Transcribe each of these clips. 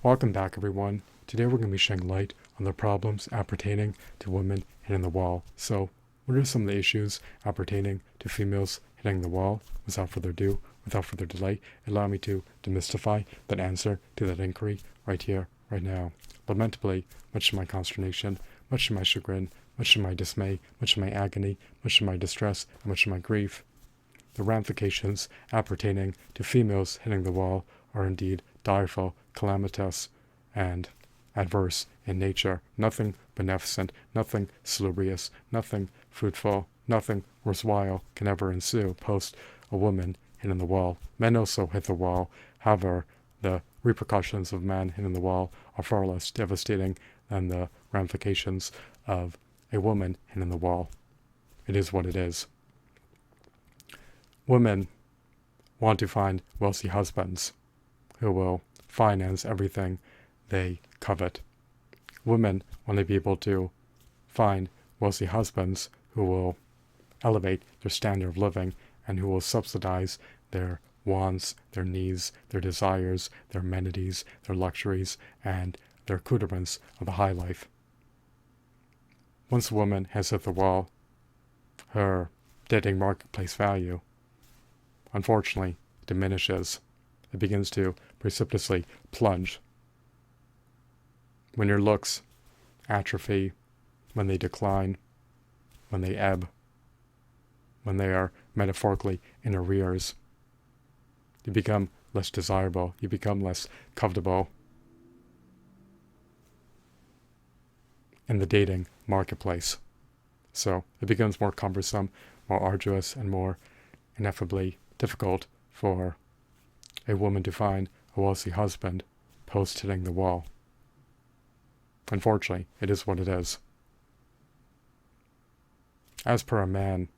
Welcome back, everyone. Today we're going to be shedding light on the problems appertaining to women hitting the wall. So, what are some of the issues appertaining to females hitting the wall? Without further ado, without further delay, allow me to demystify that answer to that inquiry right here, right now. Lamentably, much to my consternation, much to my chagrin, much to my dismay, much to my agony, much to my distress, and much to my grief, the ramifications appertaining to females hitting the wall are indeed direful, calamitous, and adverse in nature. Nothing beneficent, nothing salubrious, nothing fruitful, nothing worthwhile can ever ensue post a woman hitting the wall. Men also hit the wall. However, the repercussions of men hitting the wall are far less devastating than the ramifications of a woman hitting the wall. It is what it is. Women want to find wealthy husbands who will finance everything they covet. Women want to be able to find wealthy husbands who will elevate their standard of living and who will subsidize their wants, their needs, their desires, their amenities, their luxuries, and their accoutrements of the high life. Once a woman has hit the wall, her dating marketplace value unfortunately diminishes. It begins to precipitously plunge. When your looks atrophy, when they decline, when they ebb, when they are metaphorically in arrears, you become less desirable, you become less covetable in the dating marketplace. So it becomes more cumbersome, more arduous, and more ineffably difficult for a woman to find a wealthy husband post hitting the wall. Unfortunately, it is what it is. As per a man,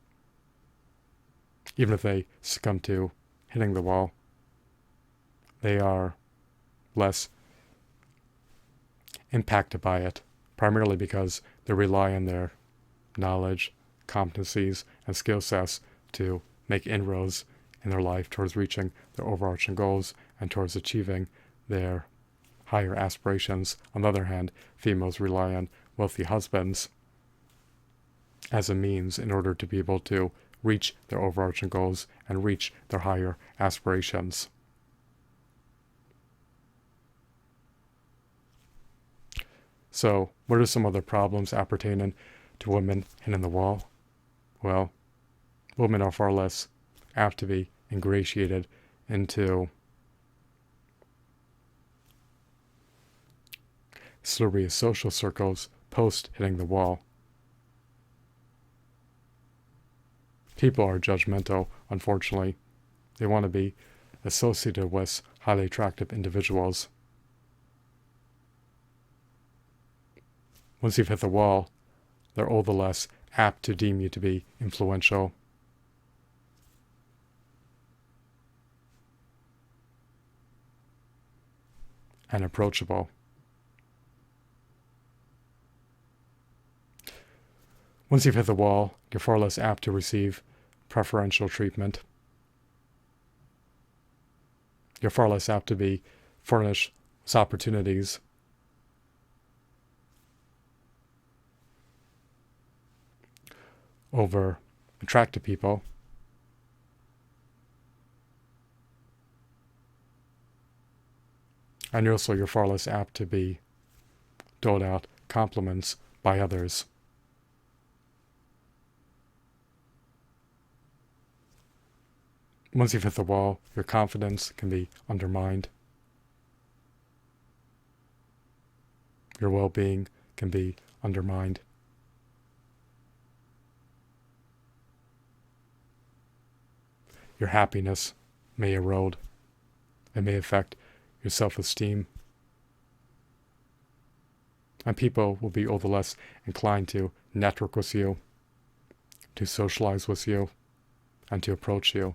even if they succumb to hitting the wall, they are less impacted by it, primarily because they rely on their knowledge, competencies, and skill sets to make inroads in their life towards reaching their overarching goals and towards achieving their higher aspirations. On the other hand, females rely on wealthy husbands as a means in order to be able to reach their overarching goals and reach their higher aspirations. So, what are some other problems appertaining to women hitting the wall? Well, women are far less apt to be ingratiated into salubrious social circles post hitting the wall. People are judgmental, unfortunately. They want to be associated with highly attractive individuals. Once you've hit the wall, they're all the less apt to deem you to be influential. And approachable. Once you've hit the wall, you're far less apt to receive preferential treatment. You're far less apt to be furnished with opportunities over attractive people. And you're far less apt to be doled out compliments by others. Once you've hit the wall, your confidence can be undermined. Your well-being can be undermined. Your happiness may erode. It may affect your self-esteem. And people will be all the less inclined to network with you, to socialize with you, and to approach you.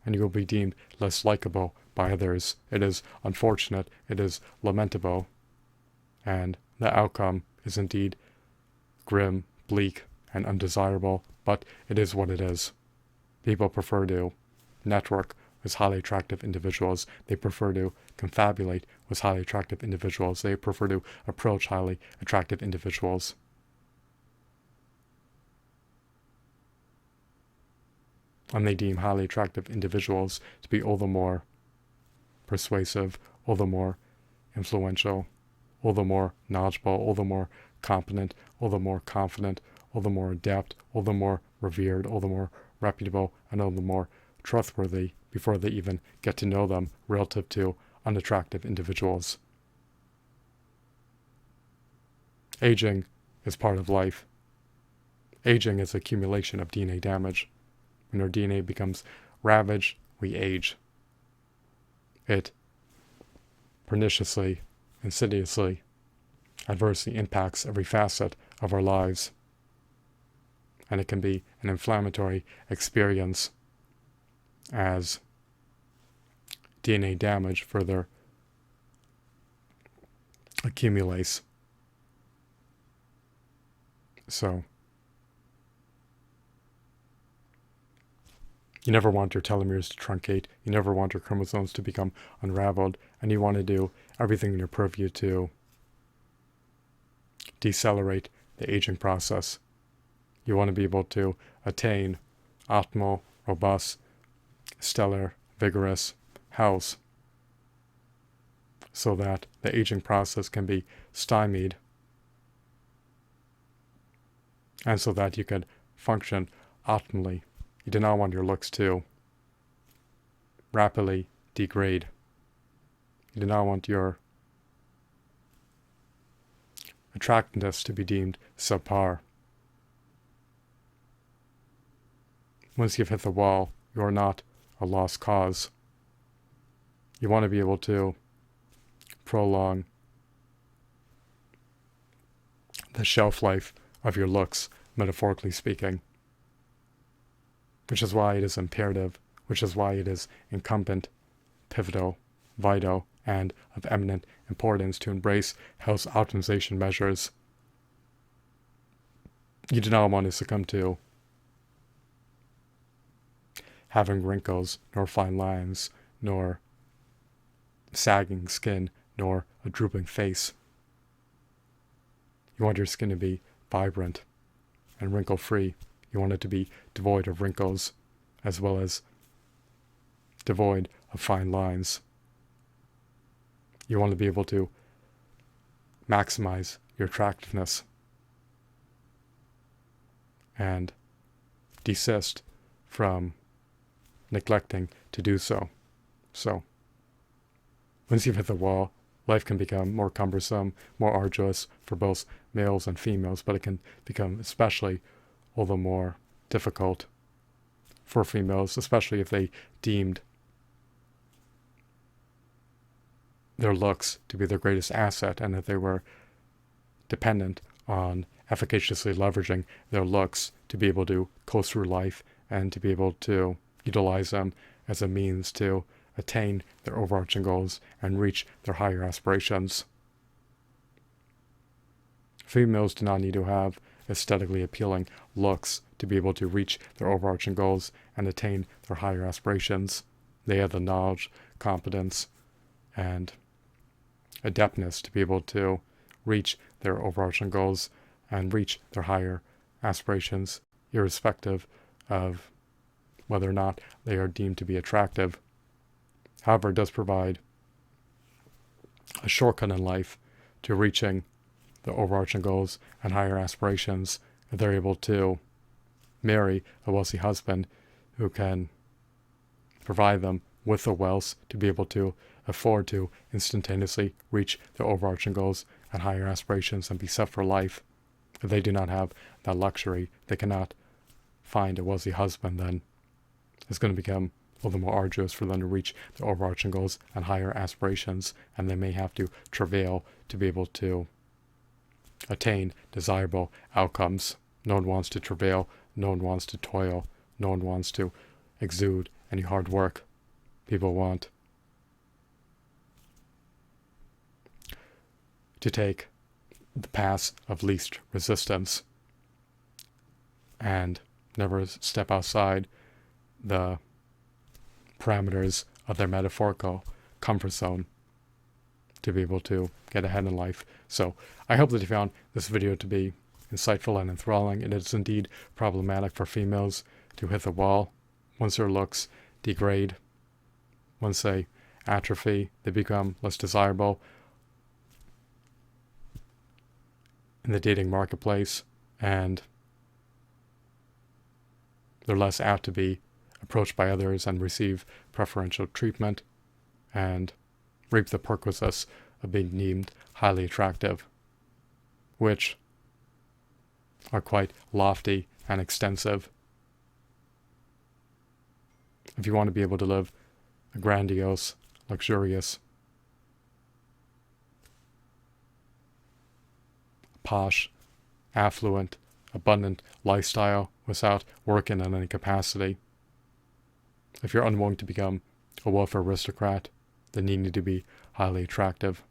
And you will be deemed less likable by others. It is unfortunate, it is lamentable, and the outcome is indeed grim, bleak, and undesirable, but it is what it is. People prefer to network with highly attractive individuals. They prefer to confabulate with highly attractive individuals. They prefer to approach highly attractive individuals. And they deem highly attractive individuals to be all the more persuasive, all the more influential, all the more knowledgeable, all the more competent, all the more confident, all the more adept, all the more revered, all the more reputable, and all the more trustworthy before they even get to know them relative to unattractive individuals. Aging is part of life. Aging is accumulation of DNA damage. When our DNA becomes ravaged, we age. It perniciously, insidiously, adversely impacts every facet of our lives. And it can be an inflammatory experience as DNA damage further accumulates. So, you never want your telomeres to truncate, you never want your chromosomes to become unraveled, and you want to do everything in your purview to decelerate the aging process. You want to be able to attain optimal, robust, stellar, vigorous health so that the aging process can be stymied and so that you can function optimally. You do not want your looks to rapidly degrade. You do not want your attractiveness to be deemed subpar. Once you've hit the wall, you are not a lost cause. You want to be able to prolong the shelf life of your looks, metaphorically speaking. Which is why it is imperative, which is why it is incumbent, pivotal, vital, and of eminent importance to embrace health optimization measures. You do not want to succumb to having wrinkles, nor fine lines, nor sagging skin, nor a drooping face. You want your skin to be vibrant and wrinkle-free. You want it to be devoid of wrinkles, as well as devoid of fine lines. You want to be able to maximize your attractiveness and desist from neglecting to do so. So, once you've hit the wall, life can become more cumbersome, more arduous for both males and females, but it can become especially all the more difficult for females, especially if they deemed their looks to be their greatest asset and that they were dependent on efficaciously leveraging their looks to be able to coast through life and to be able to utilize them as a means to attain their overarching goals and reach their higher aspirations. Females do not need to have aesthetically appealing looks to be able to reach their overarching goals and attain their higher aspirations. They have the knowledge, competence, and adeptness to be able to reach their overarching goals and reach their higher aspirations, irrespective of whether or not they are deemed to be attractive. However, it does provide a shortcut in life to reaching the overarching goals and higher aspirations if they're able to marry a wealthy husband who can provide them with the wealth to be able to afford to instantaneously reach their overarching goals and higher aspirations and be set for life. If they do not have that luxury, they cannot find a wealthy husband, then it's going to become a little more arduous for them to reach their overarching goals and higher aspirations, and they may have to travail to be able to attain desirable outcomes. No one wants to travail, no one wants to toil, no one wants to exude any hard work. People want to take the path of least resistance and never step outside the parameters of their metaphorical comfort zone to be able to get ahead in life. So I hope that you found this video to be insightful and enthralling. It is indeed problematic for females to hit the wall. Once their looks degrade, once they atrophy, they become less desirable in the dating marketplace, and they're less apt to be approached by others and receive preferential treatment and reap the perquisites of being deemed highly attractive, which are quite lofty and extensive. If you want to be able to live a grandiose, luxurious, posh, affluent, abundant lifestyle without working in any capacity, if you're unwilling to become a welfare aristocrat, then you need to be highly attractive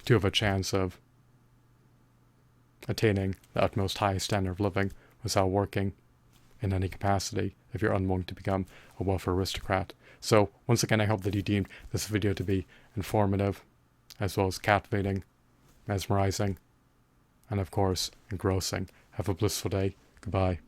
to have a chance of attaining the utmost highest standard of living without working in any capacity, if you're unwilling to become a welfare aristocrat. So once again, I hope that you deemed this video to be informative, as well as captivating, mesmerizing, and of course, engrossing. Have a blissful day. Goodbye.